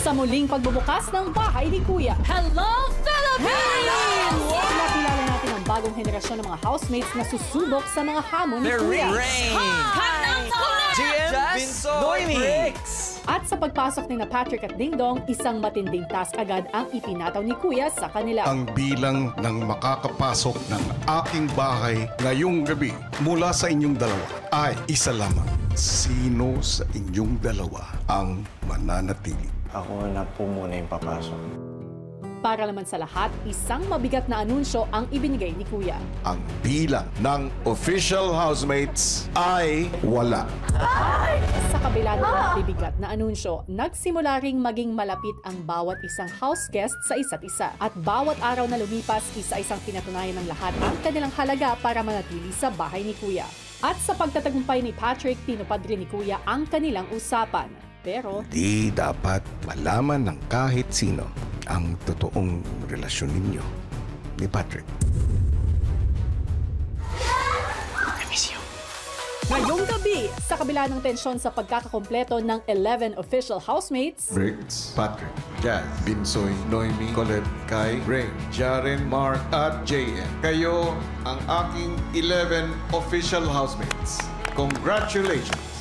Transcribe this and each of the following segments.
Sa muling pagbubukas ng bahay ni Kuya. Hello, Philippines! Nakilala natin ang bagong henerasyon ng mga housemates na susubok sa mga hamon ni Kuya. GM, Noemi! At sa pagpasok ni na Patrick at Dingdong, isang matinding task agad ang ipinataw ni Kuya sa kanila. Ang bilang ng makakapasok ng aking bahay ngayong gabi mula sa inyong dalawa ay isa lamang. Sino sa inyong dalawa ang mananatili? Ako na po muna yung papasok. Para naman sa lahat, isang mabigat na anunsyo ang ibinigay ni Kuya. Ang bilang ng official housemates ay wala. Sa kabila ng bibigat na anunsyo, nagsimula ring maging malapit ang bawat isang house guest sa isa't isa. At bawat araw na lumipas, isa-isang pinatunayan ng lahat ang kanilang halaga para manatili sa bahay ni Kuya. At sa pagtatagumpay ni Patrick, tinupad rin ni Kuya ang kanilang usapan. Pero Di dapat malaman ng kahit sino ang totoong relasyon ninyo ni Patrick. I miss you. ngayong gabi, sa kabila ng tensyon sa pagkakakompleto ng 11 official housemates, Briggs, Patrick, Jazz, Binsoy, Noemi, Colette, Kai, Rain, Jaren, Mark, at JM. Kayo ang aking 11 official housemates. Congratulations!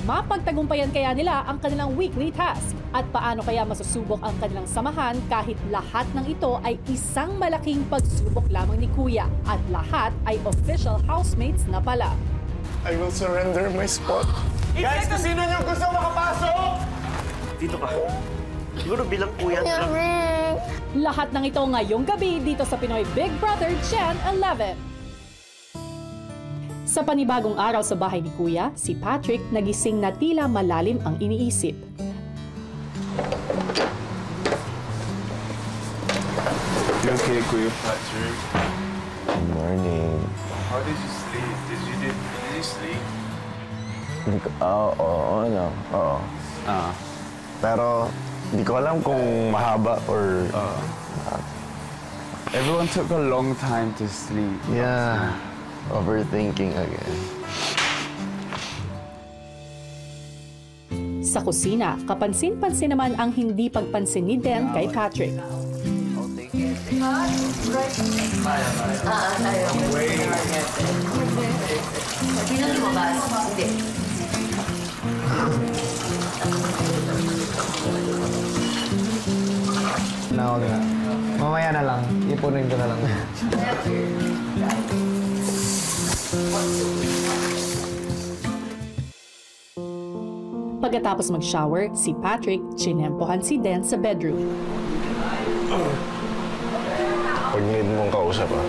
mapagtagumpayan kaya nila ang kanilang weekly task? At paano kaya masusubok ang kanilang samahan kahit lahat ng ito ay isang malaking pagsubok lamang ni Kuya at lahat ay official housemates na pala? I will surrender my spot. Guys, kung sino nyo gusto makapasok? Dito ka. Siguro bilang kuya na lang. Lahat ng ito ngayong gabi dito sa Pinoy Big Brother Gen 11. Sa panibagong araw sa bahay ni Kuya, si Patrick nagising na tila malalim ang iniisip. You okay, Kuya Patrick? Good morning. How did you sleep? Did you sleep? Oo. Pero hindi ko alam kung mahaba or... Everyone took a long time to sleep. Yeah, overthinking again. Sa kusina, kapansin-pansin naman ang hindi pagpansin ni Den kay Patrick. Sino lumabas? Hindi. Huwag na. Mamaya na lang. Ipunin ko na lang. Pagkatapos mag-shower, si Patrick chinempohan si Den sa bedroom. Pag need mong kausap, ah.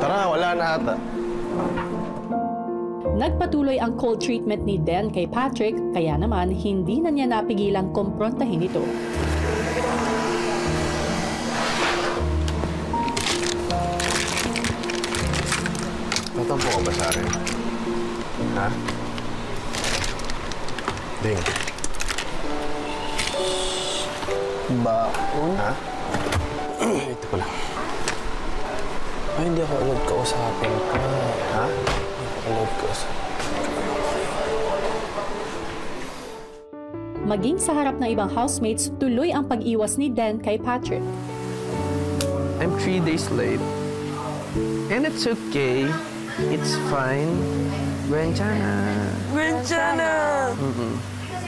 Tara, wala na ata. Nagpatuloy ang cold treatment ni Den kay Patrick, kaya naman hindi na niya napigilang kumprontahin ito. Tatampo ka ba sa akin? Ha? Ding. Baon? Ha? Ito ko lang. Ay, hindi ako allowed kausapin ka. Ha? Allowed kausapin. Maging sa harap ng ibang housemates, tuloy ang pag-iwas ni Den kay Patrick. I'm 3 days late. And it's okay. It's fine. Buenchana. Buenchana!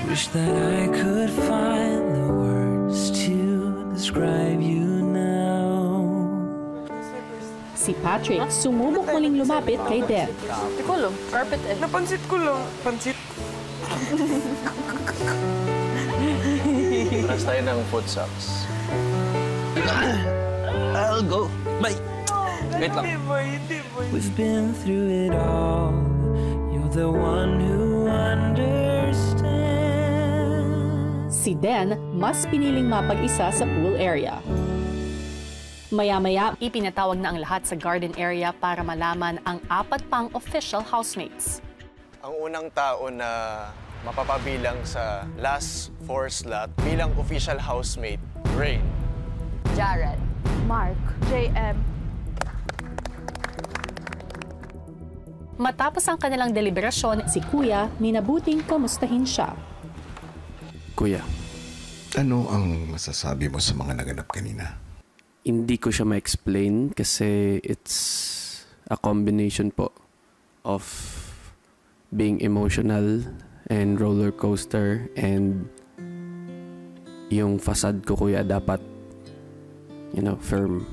Wish that I could find the words to describe you now. Si Patrick sumubok muling lumapit kay Den. Hindi ko alam. Carpet eh. Napansit ko lang. Pansit. Paras tayo ng foot socks. I'll go. Bye. Wait lang. We've been through it all. You're the one who understands. Si Den mas piniling mapag-isa sa pool area. Maya-maya, ipinatawag na ang lahat sa garden area para malaman ang 4 pang official housemates. Ang unang tao na mapapabilang sa last 4 slot bilang official housemate, Rain. Jared. Mark. JM. Matapos ang kanilang deliberasyon, si Kuya minabuting kamustahin siya. Kuya, Ano ang masasabi mo sa mga naganap kanina? hindi ko siya ma-explain kasi it's a combination po of being emotional and roller coaster, and yung facade ko, kuya, dapat firm.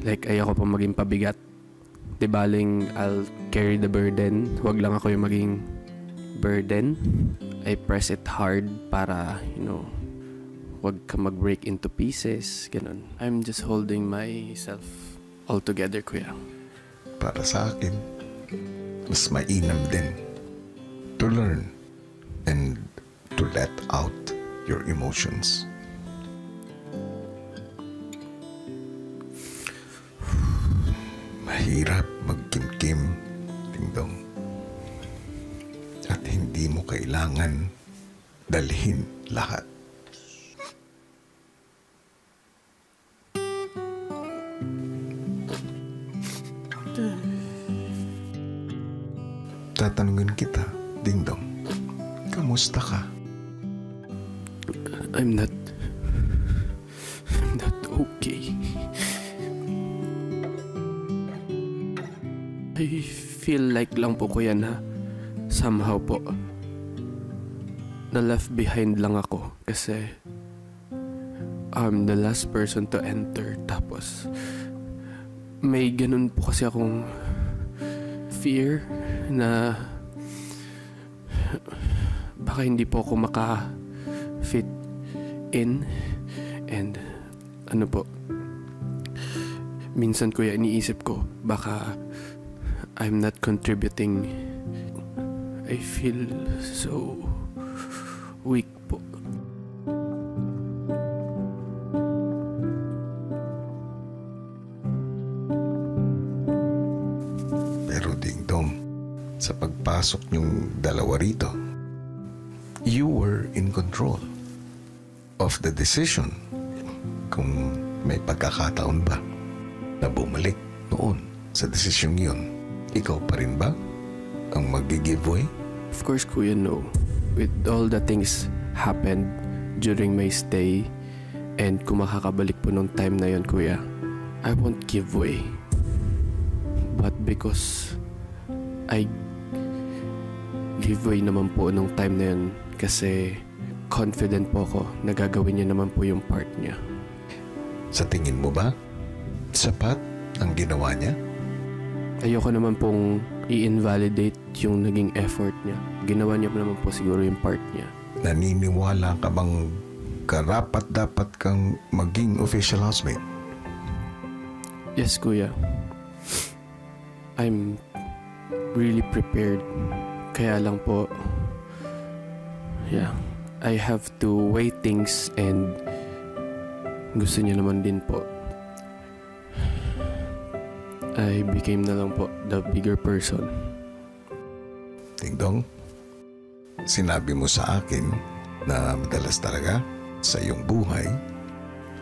Like, ayoko pa maging pabigat. Di baling I'll carry the burden. Huwag lang ako yung maging burden. I press it hard para, huwag ka mag-break into pieces. Ganun. I'm just holding myself all together, kuya. Para sa akin, mas mainam din to learn and to let out your emotions. Mahirap magkimkim, Dingdong. At hindi mo kailangan dalhin lahat. Tatanungin kita, Dingdong. Kamusta ka? I'm not okay. I feel like lang po, kuya, na somehow po na left behind lang ako kasi I'm the last person to enter. Tapos may ganun po kasi akong fear na baka hindi po ako maka-fit in, and minsan, kuya, iniisip ko baka I'm not contributing. I feel so weak po. Pero Dingdong, sa pagpasok niyong dalawa rito, you were in control of the decision. Kung may pagkakataon ba na bumalik noon sa desisyong yun, ikaw pa rin ba ang mag-giveaway? Of course, kuya, no. With all the things happened during my stay, and kung makakabalik po nung time na yon, kuya, I won't give way. But because I give way naman po nung time na yun kasi confident po ako na gagawin niya naman po yung part niya. Sa tingin mo ba, sapat ang ginawa niya? Ayoko naman pong i-invalidate yung naging effort niya. Ginawa niya pa naman po siguro yung part niya. Naniniwala ka bang karapat-dapat kang maging official housemate? Yes, kuya. I'm really prepared. Kaya lang po, I have to weigh things, and gusto niya naman din po. I became na lang po the bigger person. Dingdong, sinabi mo sa akin na madalas talaga sa iyong buhay,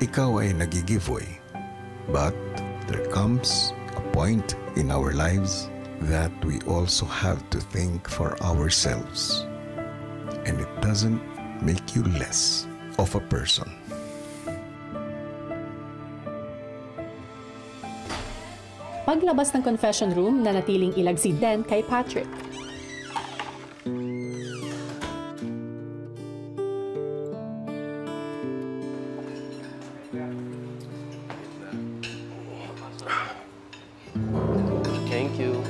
ikaw ay nag-giveaway. But there comes a point in our lives that we also have to think for ourselves. And it doesn't make you less of a person. Paglabas ng confession room, nanatiling ilag si Den kay Patrick. Thank you.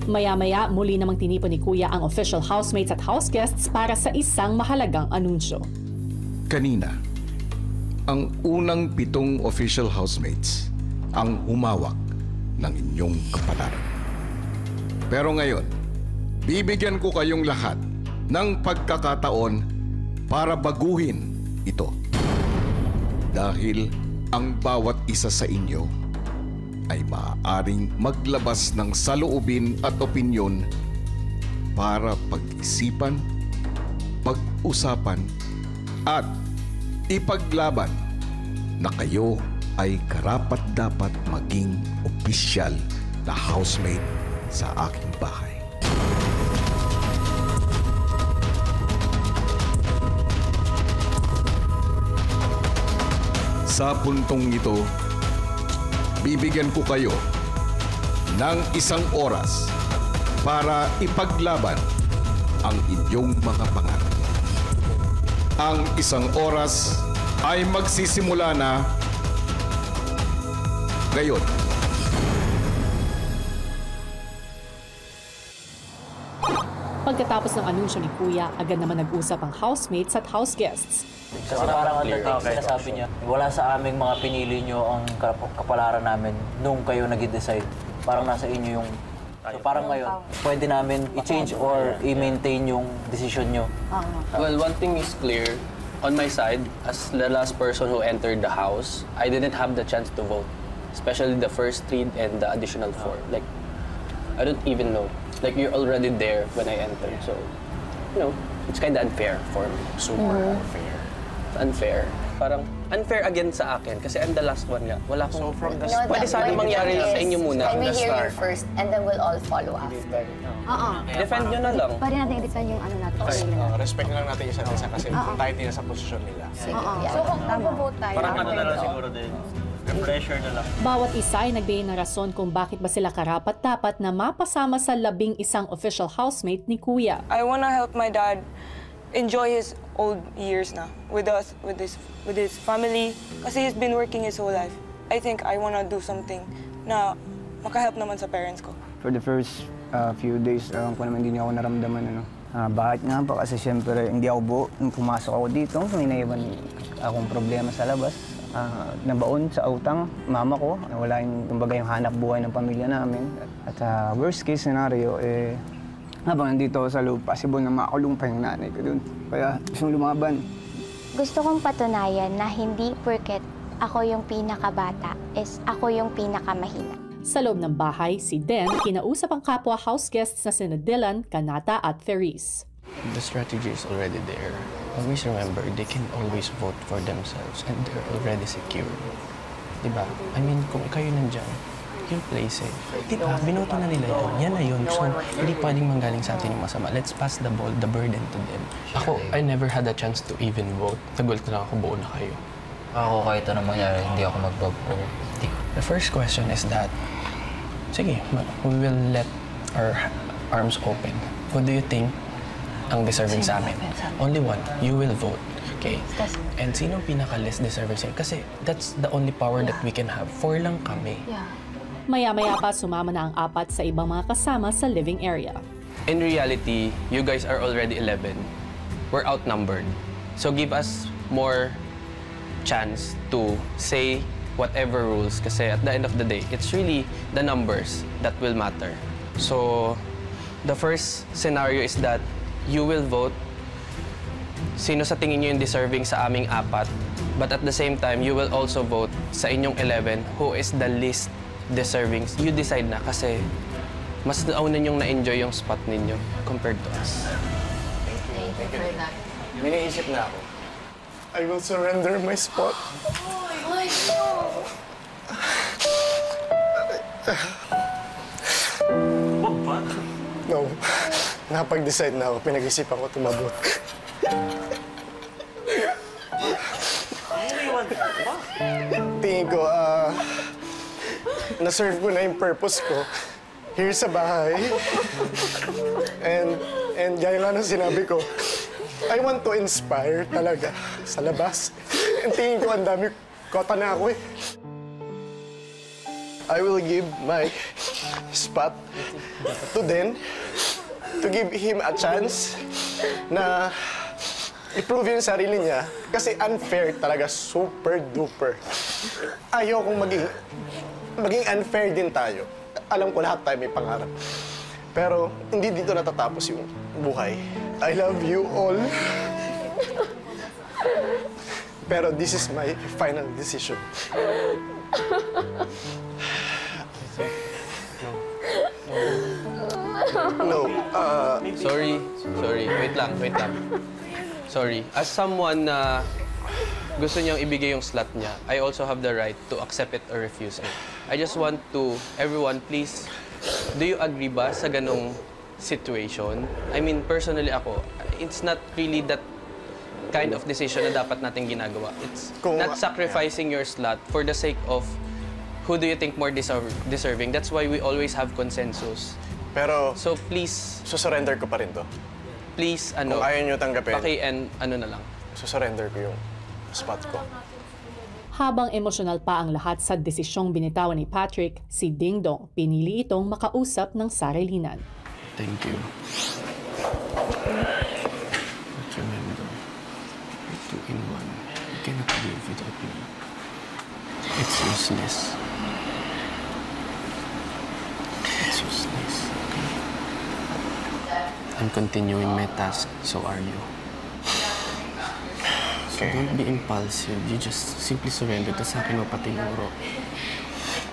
Maya-maya, muli namang tinipon ni Kuya ang official housemates at house guests para sa isang mahalagang anunsyo. Kanina, ang unang 7 official housemates ang humawak ng inyong kapalaran. Pero ngayon, bibigyan ko kayong lahat ng pagkakataon para baguhin ito. Dahil ang bawat isa sa inyo ay maaaring maglabas ng saloobin at opinyon para pag-isipan, pag-usapan, at ipaglaban na kayo ay karapat-dapat maging opisyal na housemate sa aking bahay. Sa puntong ito, bibigyan ko kayo ng 1 oras para ipaglaban ang inyong mga pangarap. Ang 1 oras ay magsisimula na ngayon. Pagkatapos ng anunsyo ni Kuya, agad naman nag-usap ang housemates at house guests. Kasi parang sinasabi niya, wala sa aming mga pinili nyo ang kapalaran namin nung kayo nag-decide. Parang nasa inyo yung... So parang ngayon, pwede namin i-change or i-maintain yung decision nyo. Well, one thing is clear. On my side, as the last person who entered the house, I didn't have the chance to vote. Especially the first 3 and the additional 4. Like, I don't even know. Like, you're already there when I entered. So, you know, it's kind of unfair for me. Super unfair. It's unfair. Parang unfair again sa akin kasi I'm the last one nga. Wala akong... So from the start, pwede sana mangyari sa inyo muna. Let me hear you first and then we'll all follow after. Defend nyo na lang. Pwede natin i-defend yung ano natin. Respect na lang natin yung isa't isa kasi tayo din sa posisyon nila. So kung mag-vote tayo, Parang ano na lang siguro din. Pressure na lang. Bawat isa ay nagbigay ng rason kung bakit ba sila karapat-dapat na mapasama sa 11 official housemate ni Kuya. I wanna help my dad enjoy his old years na with us, with his family. Kasi he's been working his whole life. I think I wanna do something na makahelp naman sa parents ko. For the first few days, ko naman hindi niya ako naramdaman. Ano. Bakit nga pa? Kasi siyempre hindi ako buo. Nung pumasok ako dito, may naiwan akong problema sa labas. Nabaon sa utang, mama ko. Wala yung hanap buhay ng pamilya namin. At worst case scenario, habang nandito ako sa loob, possible na makulong pa yung nanay ko dun. Kaya gusto lumaban. gusto kong patunayan na hindi porket ako yung pinakabata is ako yung pinakamahina. Sa loob ng bahay, si Den kinausap ang kapwa house guests na sina Dylan, Kanata at Therese. The strategy is already there. Always remember, they can always vote for themselves and they're already secure. Diba? I mean, kung kayo nandyan, you'll play safe. Diba? Binoto na nila yun. Yan na yun. So, hindi pwedeng manggaling sa atin yung masama. Let's pass the ball, the burden to them. Ako, I never had a chance to even vote. Nagulat na ako, buo na kayo. Ako, kahit anong mangyari, hindi ako mag-vote. The first question is that, sige, we will let our arms open. Who do you think ang deserving sa amin? Only one. You will vote. Okay? And sino pinaka-less deserving sa'yo? Kasi that's the only power that we can have. 4 lang kami. Maya-maya pa sumama na ang 4 sa ibang mga kasama sa living area. In reality, you guys are already 11. We're outnumbered. So give us more chance to say whatever rules. Kasi at the end of the day, it's really the numbers that will matter. So the first scenario is that you will vote sino sa tingin nyo yung deserving sa aming 4. But at the same time, you will also vote sa inyong 11 who is the least deserving. You decide na kasi mas nauna nyong na-enjoy yung spot ninyo compared to us. Thank you for that. May naisip na ako. I will surrender my spot. No. Nakapag-decide na ako. Pinag-isipan ko tumabot. Tingin ko, na-serve ko na yung purpose ko here sa bahay. And gaya nga ng sinabi ko, I want to inspire talaga sa labas. And tingin ko, ang dami kota na ako eh. I will give my spot to Den to give him a chance na i-prove yung sarili niya kasi unfair talaga, super duper. Ayaw kong maging unfair din tayo. Alam ko lahat tayo may pangarap. Pero hindi dito natatapos yung buhay. I love you all. Pero this is my final decision. No. Sorry. Wait lang. Sorry. As someone na gusto niyang ibigay yung slot niya, I also have the right to accept it or refuse it. I just want to, everyone, please, do you agree ba sa ganong situation? I mean, personally ako, it's not really that kind of decision na dapat natin ginagawa. It's not sacrificing your slot for the sake of who do you think more deserving. That's why we always have consensus. Pero, so please, susurrender ko pa rin to. Please, kung ayaw nyo tanggapin, ano na lang. Susurrender ko yung spot ko. Habang emosyonal pa ang lahat sa desisyong binitawan ni Patrick, si Ding Dong pinili itong makausap ng sarilinan. Thank you. But remember, we're two in one. You cannot live without me. It's useless. It's useless. Okay? I'm continuing my task, so are you. So don't be impulsive. You just simply surrender. Tapos sa akin mo patinuro.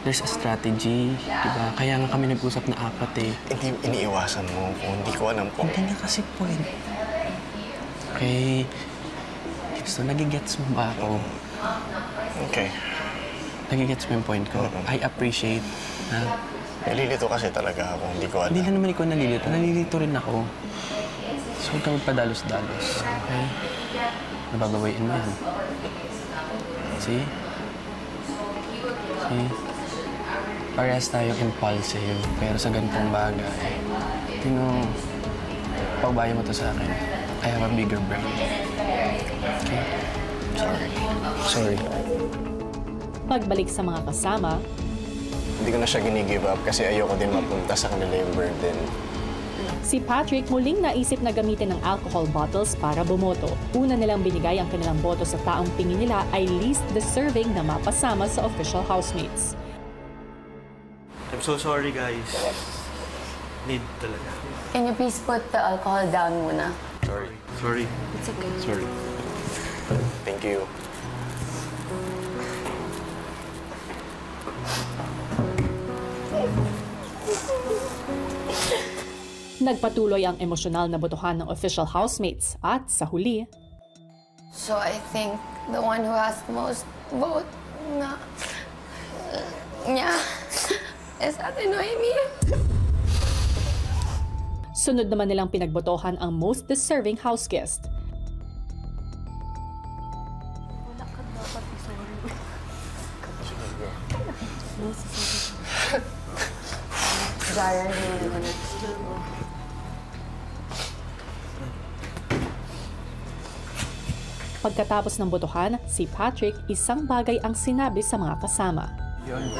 There's a strategy, diba? Kaya nga kami nag-usap na apat eh. Hindi iniiwasan mo kung hindi ko alam po. Hindi na kasi point. Okay. So, nagigets mo ba ako? Okay. Nagigets mo yung point ko? I appreciate, ha? Nalilito kasi talaga ako, hindi ko alam. Hindi na naman ikaw nalilito. Nalilito rin ako. So, huwag ka magpadalos-dalos, okay? Nabagawain mo yan. See? See? Parehas tayong impulsive, pero sa ganitong bagay, pagbayo mo to sa akin. I have a bigger brain. Okay? Sorry. Pagbalik sa mga kasama, hindi ko na siya gini-give up kasi ayoko din mapunta sa kanila yung burden. si Patrick muling naisip na gamitin ng alcohol bottles para bumoto. Una nilang binigay ang kanilang boto sa taong tingin nila ay least deserving na mapasama sa official housemates. I'm so sorry, guys. Need talaga. Can you please put the alcohol down muna? Sorry. It's okay. Sorry. Thank you. Nagpatuloy ang emosyonal na botohan ng official housemates at sa huli, So I think the one who has the most vote is Ate Noemi. sunod naman nilang pinagbotohan ang most deserving house guest. Jaren, hindi mo na Pagkatapos ng botohan, si Patrick isang bagay ang sinabi sa mga kasama.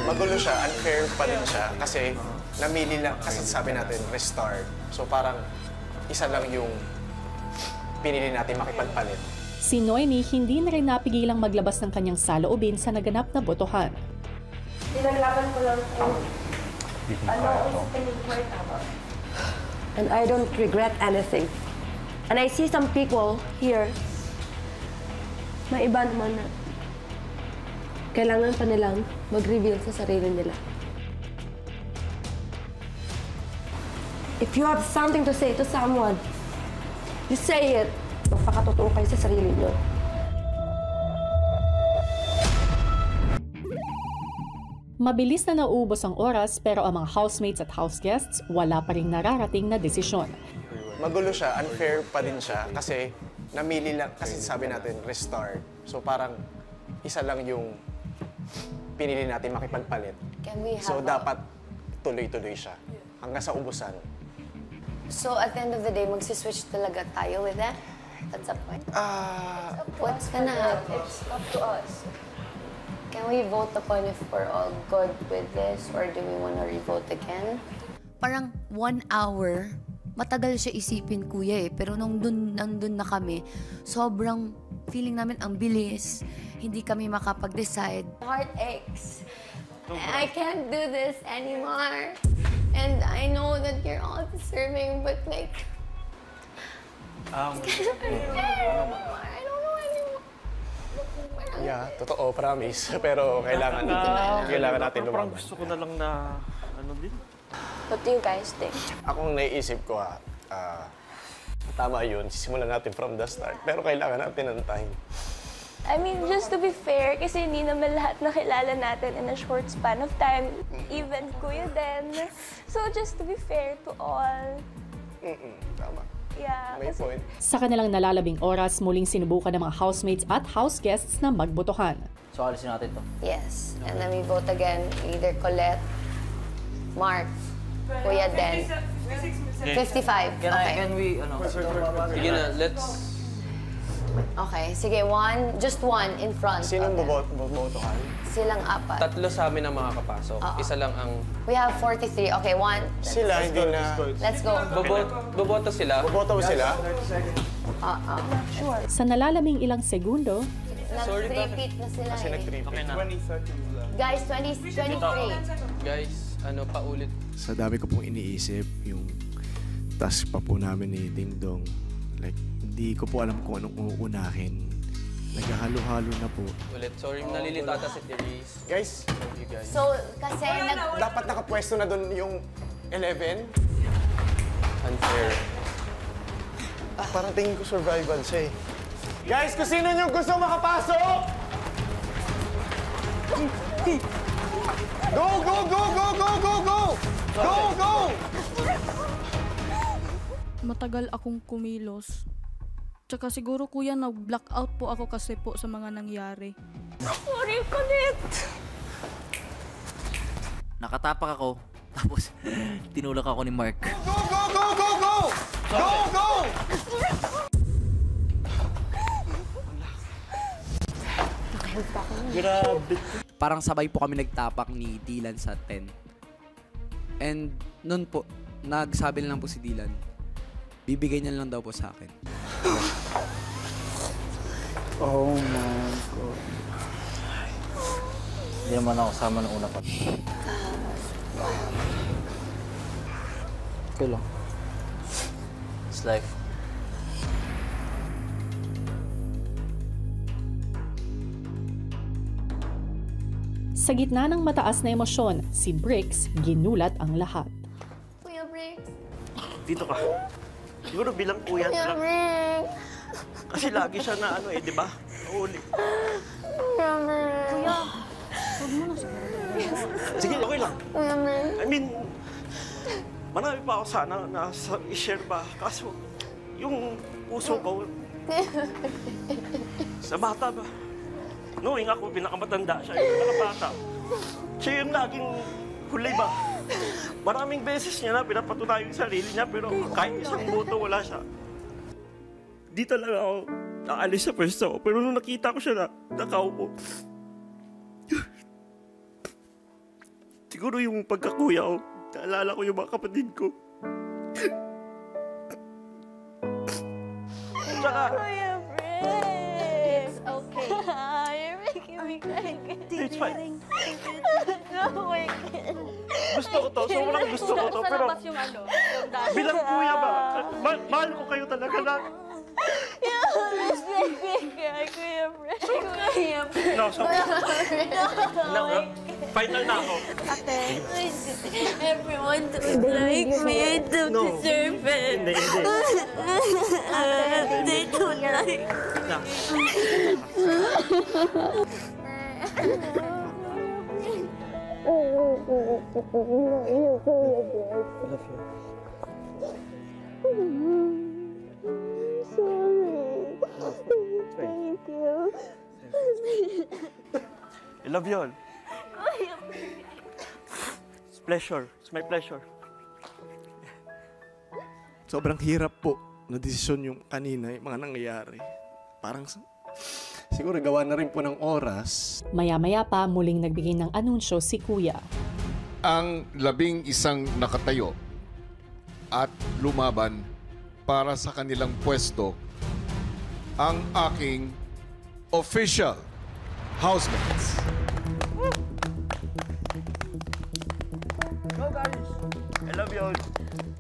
Magulo siya, unfair pa din siya kasi namili lang, kasi sabi natin, restart. So parang isa lang yung pinili natin makipagpalit. Si Noemi hindi na rin napigilang maglabas ng kanyang saloobin sa naganap na botohan. Pinaglaban ko lang kung ano is pinag-work about. And I don't regret anything. And I see some people here na iba naman na kailangan pa nilang mag-reveal sa sarili nila. If you have something to say to someone, you say it. Magpakatotoo kayo sa sarili nyo. Mabilis na nauubos ang oras pero ang mga housemates at house guests wala pa rin nararating na desisyon. Magulo siya, unfair pa din siya kasi namili lang, kasi sabi natin, restart. So parang isa lang yung pinili natin makipagpalit. So dapat tuloy-tuloy siya hanggang sa ubusan. So at the end of the day, magsiswitch talaga tayo with that? That's the point? What's gonna happen? It's up to us. Can we vote upon if we're all good with this or do we want to re-vote again? Parang 1 hour, matagal siya isipin, kuya eh. Pero nandun na kami, sobrang feeling namin ang bilis. Hindi kami makapag-decide. Heart aches. I can't do this anymore. And I know that you're all deserving, but like... I don't know anymore. Yeah, totoo, promise. Pero kailangan natin lumaban. Gusto ko na lang na ano din. What do you guys think? Akong naiisip ko, tama yun. Sisimulan natin from the start. Pero kailangan natin ng time. I mean, just to be fair, kasi hindi naman lahat nakilala natin in a short span of time. Even kuya din. So just to be fair to all. Tama. Yeah. May point. Sa kanilang nalalabing oras, muling sinubukan ng mga housemates at house guests na magbotohan. So, alisin natin to. Yes. And then we vote again, either Colette, Mark, Kuya Den. 55. Can we, sige na, let's... Okay, sige, just one in front. Sinong bobotohan? Silang apat. Tatlo sa amin ang makakapasok. Isa lang ang... We have 43. Okay, one. Sila, hindi na... Let's go. Boboto sila? Boboto sila? Sure. Sa nalalaming ilang segundo, Nag-repeat na sila Kasi nag-repeat. Guys, 23. Guys, paulit. Sa dami ko pong iniisip, yung task pa po namin ni Ding Dong, like, hindi ko po alam kung anong uunahin. Naghahalo-halo na po. Ulit, sorry, nalilito ata si Therese. Guys. You guys. So, kasi dapat nakapwesto na doon yung 11? Unfair. Parang tingin ko survival siya eh. Guys, kung sino nyo gusto makapasok! Go, go, go, go, go, go, go! Go, go! Matagal akong kumilos. Tsaka siguro kuya, nag-blackout po ako kasi po sa mga nangyari. Sorry, Colette. Nakatapak ako, tapos tinulak ako ni Mark. Go, go, go, go, go! Go, go! Grabe. Parang sabay po kami nagtapak ni Dylan sa 10. And noon po, nagsabi lang po si Dylan, bibigay niya lang daw po sa akin. Oh my God. Hindi naman ako sama ng una pa. Okay lang. It's life. sa gitna ng mataas na emosyon, si Bricks ginulat ang lahat. Kuya Bricks. Dito ka. Siguro bilang kuya Kuya lang. Bricks. Kasi lagi siya na ano di ba? Uli. Kuya Bricks. Kuya, huwag mo na siguro. Sige, okay lang. Kuya Bricks. I mean, marami pa ako sana na i-share ba. Kaso, yung puso ko, sa bata ba? Knowing ako, pinakamatanda siya, yung pinakabata. Siya yung laging huli ba? Maraming beses niya na pinapatunayo yung sarili niya, pero kahit isang boto, wala siya. Di talaga ako naalis sa pwesto ko, pero nung nakita ko siya na nakaupo, siguro yung pagkakuya ko, naalala ko yung mga kapatid ko. Tsaka, Kuya Bricks. It's okay. You're making me cry again. It's fine. Oh my God. Gusto ko to, sobrang gusto ko to, pero Sa yung ano, yung dahil. bilang kuya ba, mahal ko kayo talaga na. It's making me cry, Kuya Bricks. Kuya Bricks. No, sorry. No, final na ako. Ate, everyone don't like me. I don't deserve it. Hindi. They don't like Na. Thank you. I love you all. It's pleasure. It's my pleasure. Sobrang hirap po na desisyon yung kanina, yung mga nangyayari. Parang siguro gawa na rin po ng oras. Maya-maya pa muling nagbigay ng anunsyo si Kuya. Ang 11 nakatayo at lumaban para sa kanilang pwesto ang aking official housemates. Go guys! I love you all.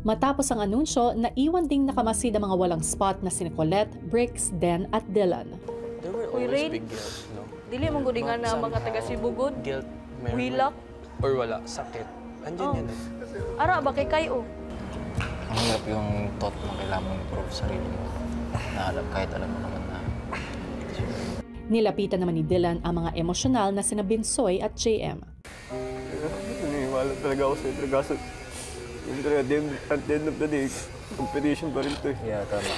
Matapos ang anunsyo, naiwan ding nakamasid ang mga walang spot na sina Colette, Bricks, Den at Dylan. There were Uy, always Rain. big guilt, no? Dili mong gudi nga na mga taga Sibugod. Guilt, meron. Wilak. Or wala, sakit. Andyan yan eh. Ara ba kay kayo? Ang hirap yung thought mo kailangan mo improve sarili mo. Na alam, kahit alam mo naman na. Nilapitan naman ni Dylan ang mga emosyonal na sina Binsoy at JM. Naniniwala talaga ako sa'yo. Pero yun talaga, at the end of the day, competition pa rin ito eh. Yeah, tama.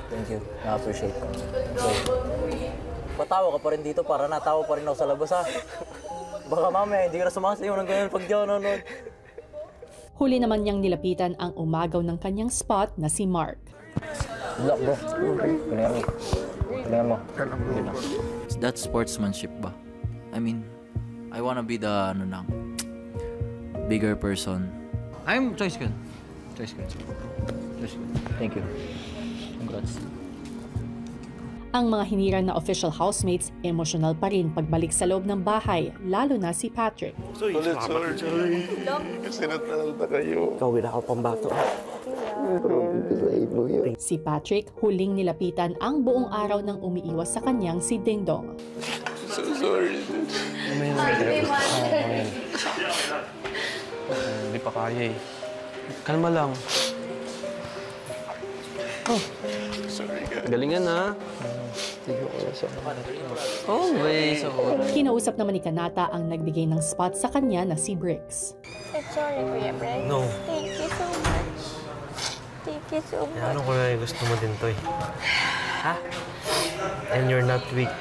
Thank you. Na-appreciate ko. So, patawa ka pa rin dito para natawa pa rin ako sa labas, ha? Baka mamaya, hindi ka na sumasayaw ng ganyan pag di ako nanonood. Huli naman niyang nilapitan ang umagaw ng kanyang spot na si Mark. Look, bro. Kailangan mo. That's sportsmanship ba? I mean, I wanna be the, bigger person. I'm choice good. Thank you. Congrats. Ang mga hinirang na official housemates, emosyonal pa rin pagbalik sa loob ng bahay, lalo na si Patrick. Sorry. Kasi natalanta kayo. Gawin ako pambato. Si Patrick huling nilapitan ang buong araw nang umiiwas sa kanyang si Ding Dong. So sorry. Hindi pa kaya eh. Kalma lang. Oh. Sorry guys. Galingan ha. Always. Kinausap naman ni Kanata ang nagbigay ng spot sa kanya na si Briggs. I'm sorry, Kuya Bryce. No. Thank you so much. Thank you so much. Ano ko na gusto mo din to eh. Ha? And you're not weak.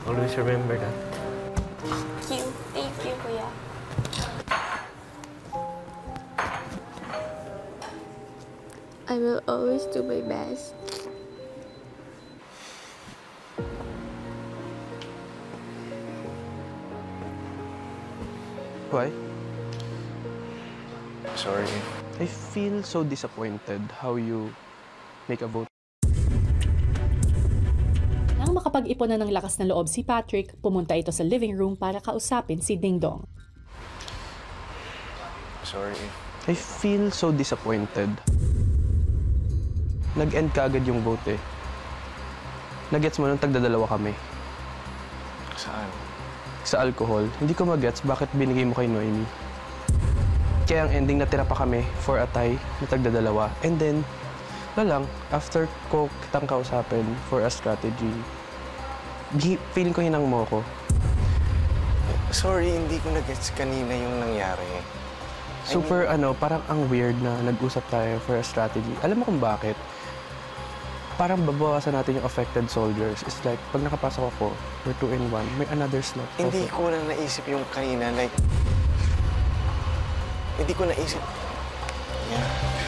Always remember that. Thank you. Thank you, Kuya. I will always do my best. Why? Sorry. I feel so disappointed how you make a vote. Nang makapag-ipon na ng lakas na loob si Patrick, pumunta ito sa living room para kausapin si Ding Dong. Sorry. I feel so disappointed. Nag-end ka agad yung vote eh. Nag-gets mo nung tagdadalawa kami. Saan? Sa alcohol. Hindi ko mag-gets bakit binigay mo kay Noemi. Kaya ang ending natira pa kami for a tie na tagdadalawa. And then, lang, after ko kitang kausapin for a strategy, feeling ko hinang mo ko. Sorry, hindi ko na-gets kanina yung nangyari. Super, parang ang weird na nag-usap tayo for a strategy. Alam mo kung bakit? Parang babawasan natin yung affected soldiers. It's like, pag nakapasok ako, we're 2 in 1, may another slot. Hindi ko na naisip yung kanina, like, hindi ko naisip. Yeah.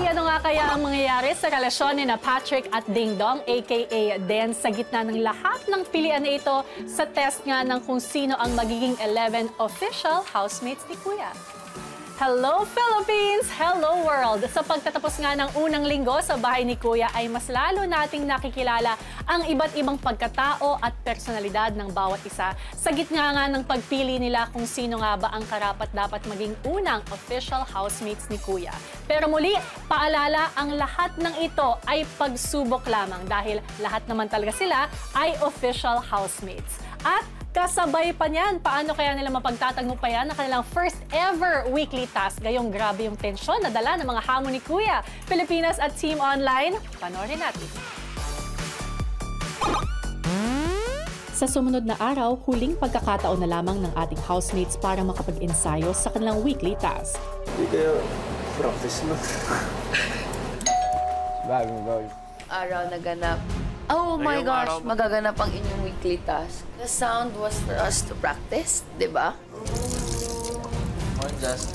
Ano nga kaya ang mangyayari sa relasyon ni na Patrick at Ding Dong, aka Den, sa gitna ng lahat ng pilian na ito sa test nga ng kung sino ang magiging 11 official housemates ni Kuya? Hello Philippines! Hello world! Sa pagtatapos nga ng unang linggo sa bahay ni Kuya ay mas lalo nating nakikilala ang iba't ibang pagkatao at personalidad ng bawat isa sa gitna nga ng pagpili nila kung sino nga ba ang karapat-dapat maging unang official housemates ni Kuya. Pero muli, paalala, ang lahat ng ito ay pagsubok lamang dahil lahat naman talaga sila ay official housemates. At kasabay pa niyan, paano kaya nila mapagtatagumpayan na kanilang first ever weekly task? Gayong grabe yung tensyon na dala ng mga hamon ni Kuya. Pilipinas at Team Online, panoorin natin. Sa sumunod na araw, huling pagkakataon na lamang ng ating housemates para makapag-ensayo sa kanilang weekly task. Hindi kayo practice na. Bagong. Araw na ganap. Oh my gosh, magaganap ang inyong weekly task. The sound was for us to practice, di ba? Just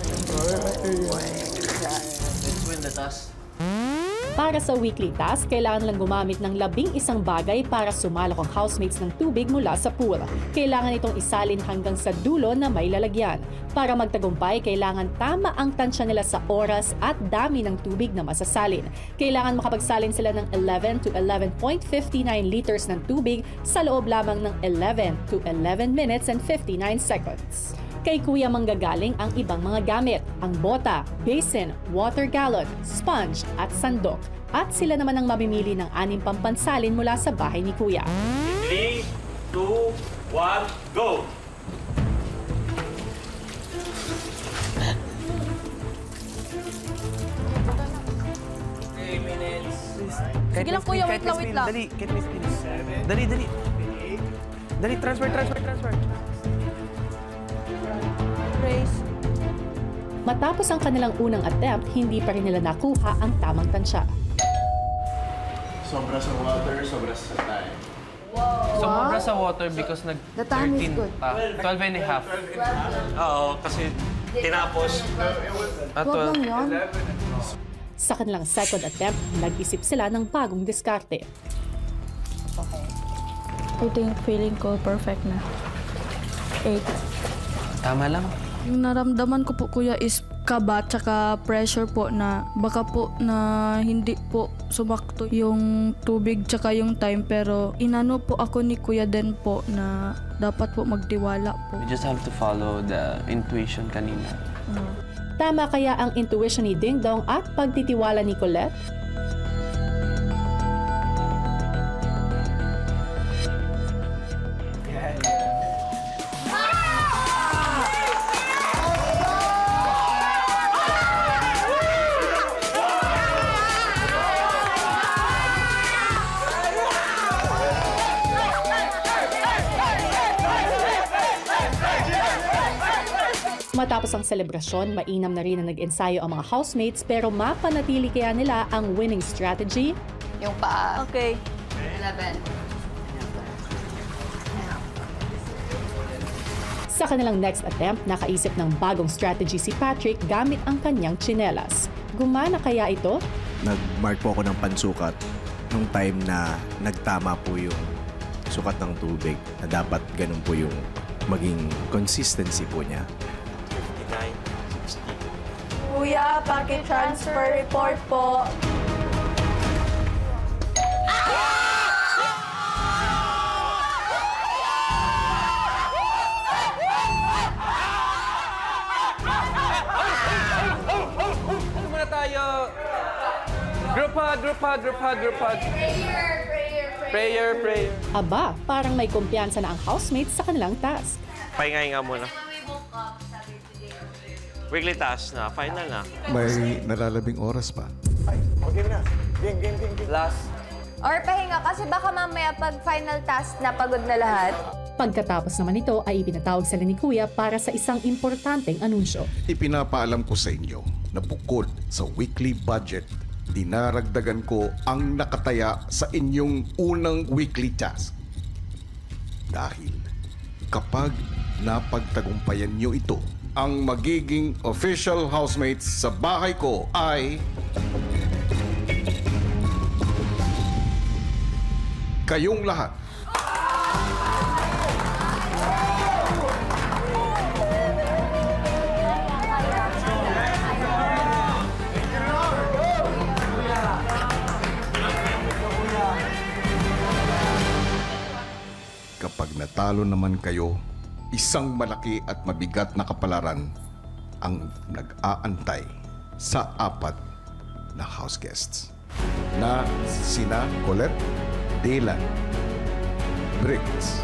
let's win the task. Para sa weekly task, kailangan lang gumamit ng 11 bagay para sumalok ang housemates ng tubig mula sa pool. Kailangan itong isalin hanggang sa dulo na may lalagyan. Para magtagumpay, kailangan tama ang tansya nila sa oras at dami ng tubig na masasalin. Kailangan makapagsalin sila ng 11 to 11.59 liters ng tubig sa loob lamang ng 11 to 11 minutes and 59 seconds. Kay Kuya manggagaling ang ibang mga gamit, ang bota, basin, water gallon, sponge at sandok. At sila naman ang mamimili ng 6 pampansalin mula sa bahay ni Kuya. 3, 2, 1, go! Sige lang kuya, wait lang. Dali, Kate Miss, please. Dali. Dali, transfer. Grace. Matapos ang kanilang unang attempt, hindi pa rin nila nakuha ang tamang tansya. Sobra sa water, sobra sa time. Sumobra sa water because The time is good. 12 and a half. Oo, kasi tinapos. At Huwag 12. lang yun. Sa kanilang second attempt, nag-isip sila ng bagong diskarte. I think feeling ko perfect na. 8. Tama lang. Yung naramdaman ko po kuya is kaba tsaka pressure po na baka po na hindi po sumakto yung tubig tsaka yung time, pero inano po ako ni kuya din po na dapat po magtiwala po. We just have to follow the intuition kanina. Tama kaya ang intuition ni Ding Dong at pagtitiwala ni Colette? Matapos ang selebrasyon, mainam na rin na nag-ensayo ang mga housemates, pero mapanatili kaya nila ang winning strategy? Yung paa. Okay. 11. Sa kanilang next attempt, nakaisip ng bagong strategy si Patrick gamit ang kanyang tsinelas. Gumana kaya ito? Nag-mark po ako ng pansukat nung time na nagtama po yung sukat ng tubig na dapat ganun po yung maging consistency po niya. Kuya, paki-transfer report po. Ano muna tayo? Group hug. Prayer. Aba, parang may kumpiyansa na ang housemates sa kanilang task. Pahinga muna. Weekly task na, final na. May nalalabing oras pa. Okay na. Game. Last. Or pahinga kasi baka mamaya pag final task na pagod na lahat. Pagkatapos naman ito ay ipinatawag sila ni Kuya para sa isang importanteng anunsyo. Ipinapaalam ko sa inyo na bukod sa weekly budget, dinaragdagan ko ang nakataya sa inyong unang weekly task. Dahil kapag napagtagumpayan nyo ito, ang magiging official housemates sa bahay ko ay kayong lahat. Kapag natalo naman kayo, isang malaki at mabigat na kapalaran ang nag-aantay sa 4 na house guests na sina Colette, Dylan, Briggs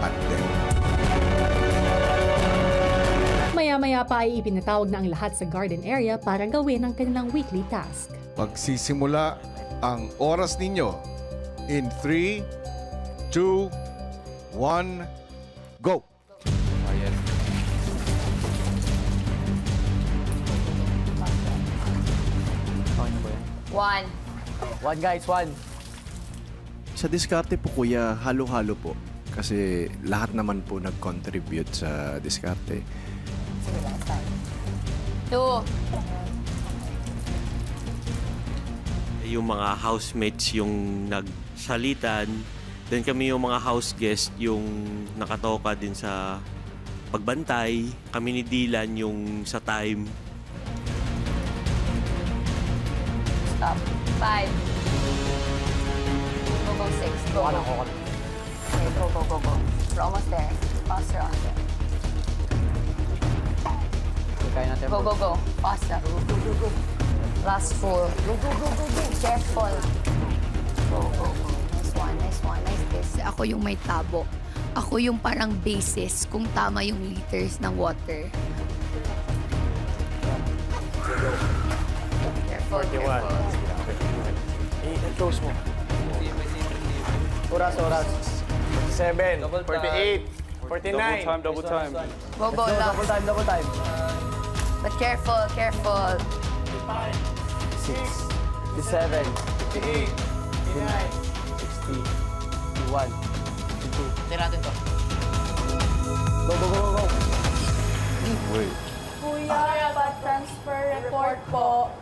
at Del. Maya-maya pa ay ipinatawag na ang lahat sa garden area para gawin ang kanilang weekly task. Magsisimula ang oras ninyo in 3, 2, 1, go! One. Guys, one. Sa diskarte po kuya, halo-halo po. Kasi lahat naman po nag-contribute sa diskarte. 2. Yung mga housemates yung nagsalitan, then kami yung mga house guest yung nakatoka din sa pagbantay. Kami ni Dylan yung sa time. Stop. 5. Go, 6. Go. Okay, go. We're almost there. Faster on there. Go. Faster. Go. Last 4. Go. Careful. Go. Nice one. Nice this. Ako yung may tabo. Ako yung parang basis kung tama yung liters ng water. Careful. I-close mo. Oras. 7, 48, 49. Double time. Go lang. Double time. But careful. 6, 57, 58, 59, 60, 61, 62. Hindi natin to. Go. Wait. Kuya, transfer report po.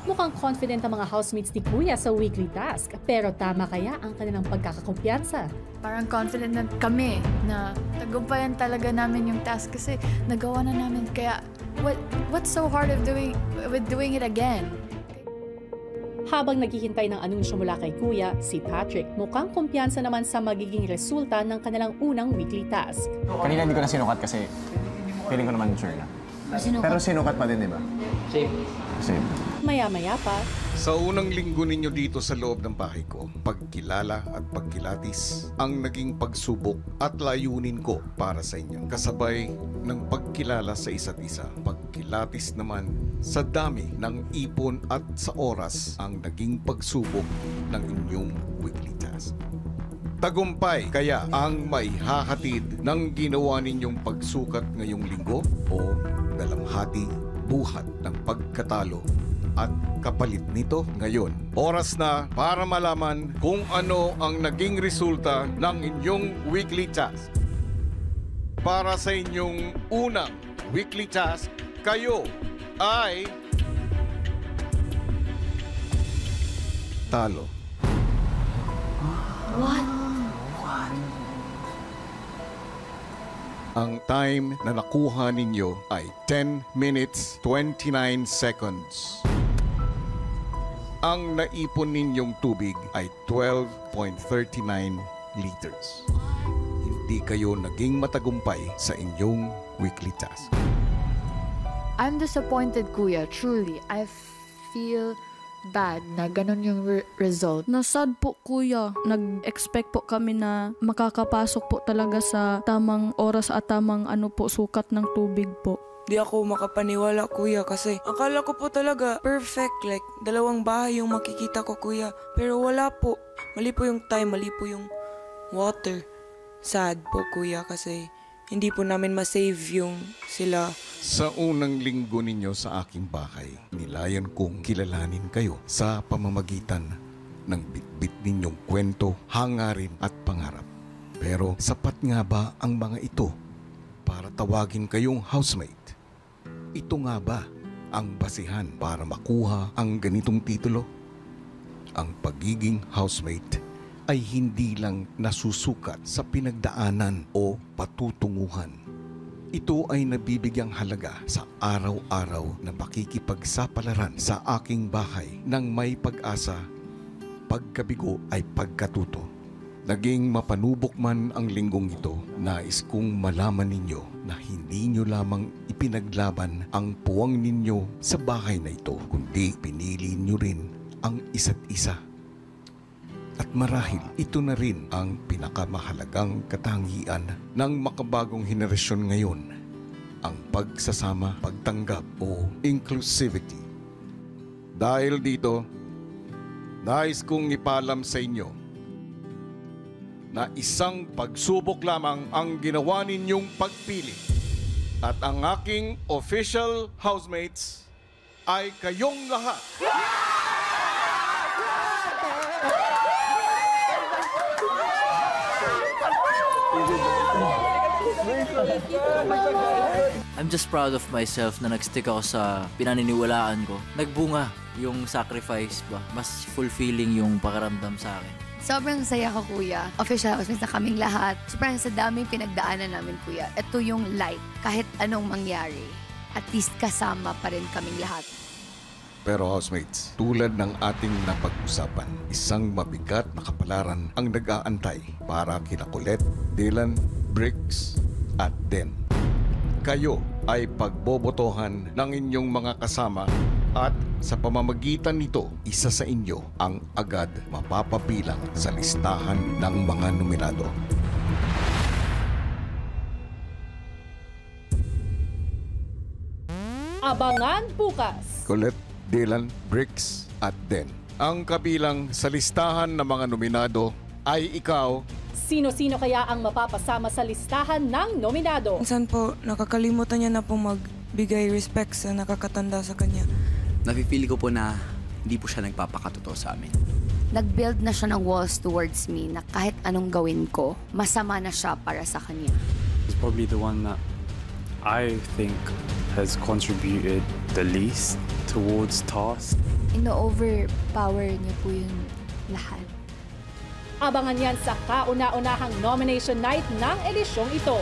Mukhang confident ang mga housemates ni Kuya sa weekly task. Pero tama kaya ang kanilang pagkakakumpiyansa? Parang confident na kami na tagumpayan talaga namin yung task kasi nagawa na namin. Kaya what's so hard of doing it again? Habang naghihintay ng anunsyo mula kay Kuya, si Patrick mukhang kumpiyansa naman sa magiging resulta ng kanilang unang weekly task. Kanina hindi ko na sinukat kasi feeling ko naman sure na. Pero sinukat pa din, di ba? Same. Maya-maya pa, Sa unang linggo ninyo dito sa loob ng bahay ko, pagkilala at pagkilatis ang naging pagsubok at layunin ko para sa inyo. Kasabay ng pagkilala sa isa't isa, pagkilatis naman sa dami ng ipon at sa oras ang naging pagsubok ng inyong weekly task. Tagumpay kaya ang maihahatid ng ginawa ninyong pagsukat ngayong linggo o dalamhati buhat ng pagkatalo at kapalit nito ngayon. Oras na para malaman kung ano ang naging resulta ng inyong weekly task. Para sa inyong unang weekly task, kayo ay talo. What? Ang time na nakuha ninyo ay 10 minutes 29 seconds. Ang naipon ninyong tubig ay 12.39 liters. Hindi kayo naging matagumpay sa inyong weekly task. I'm disappointed, Kuya. Truly, I feel bad na ganun yung result. Nasad po, Kuya. Nag-expect po kami na makakapasok po talaga sa tamang oras at tamang sukat ng tubig po. Di ako makapaniwala, Kuya, kasi akala ko po talaga perfect, like 2 bahay yung makikita ko, Kuya. Pero wala po. Mali po yung time, mali po yung water. Sad po, Kuya, kasi hindi po namin masave yung sila. Sa unang linggo ninyo sa aking bahay, nilayan kong kilalanin kayo sa pamamagitan ng bitbit ninyong kwento, hangarin at pangarap. Pero sapat nga ba ang mga ito para tawagin kayong housemate? Ito nga ba ang basihan para makuha ang ganitong titulo? Ang pagiging housemate ay hindi lang nasusukat sa pinagdaanan o patutunguhan. Ito ay nabibigyang halaga sa araw-araw na makikipagsapalaran sa aking bahay nang may pag-asa, pagkabigo ay pagkatuto. Naging mapanubok man ang linggong ito, nais kong malaman ninyo na hindi nyo lamang ipinaglaban ang puwang ninyo sa bahay na ito, kundi pinili nyo rin ang isa't isa. At marahil ito na rin ang pinakamahalagang katangian ng makabagong henerasyon ngayon, ang pagsasama, pagtanggap o inclusivity. Dahil dito, nais kong ipalam sa inyo na isang pagsubok lamang ang ginawa ninyong pagpili at ang aking official housemates ay kayong lahat. I'm just proud of myself na nagstick ako sa pinaniniwalaan ko. Nagbunga yung sacrifice ba. Mas fulfilling yung pakiramdam sa akin. Sobrang saya ko, Kuya. Official housemates na kaming lahat. Sobrang sa daming pinagdaanan namin, Kuya. Ito yung light. Kahit anong mangyari, at least kasama pa rin kaming lahat. Pero housemates, tulad ng ating napag-usapan, isang mabigat na kapalaran ang nag-aantay para kina Colette, Dylan, Briggs at Den. Kayo ay pagbobotohan ng inyong mga kasama at sa pamamagitan nito, isa sa inyo ang agad mapapabilang sa listahan ng mga nominado. abangan bukas! Colette, Dylan, Briggs at Den. ang kabilang sa listahan ng mga nominado ay ikaw. Sino-sino kaya ang mapapasama sa listahan ng nominado? Minsan po, nakakalimutan niya na po magbigay respect sa nakakatanda sa kanya. Nafe-feel ko po na hindi po siya nagpapakatotoo sa amin. Nag-build na siya ng walls towards me na kahit anong gawin ko, masama na siya para sa kanya. He's probably the one that I think has contributed the least towards tasks. Ino-overpower niya po yung lahat. Abangan yan sa kauna-unahang nomination night ng edisyong ito.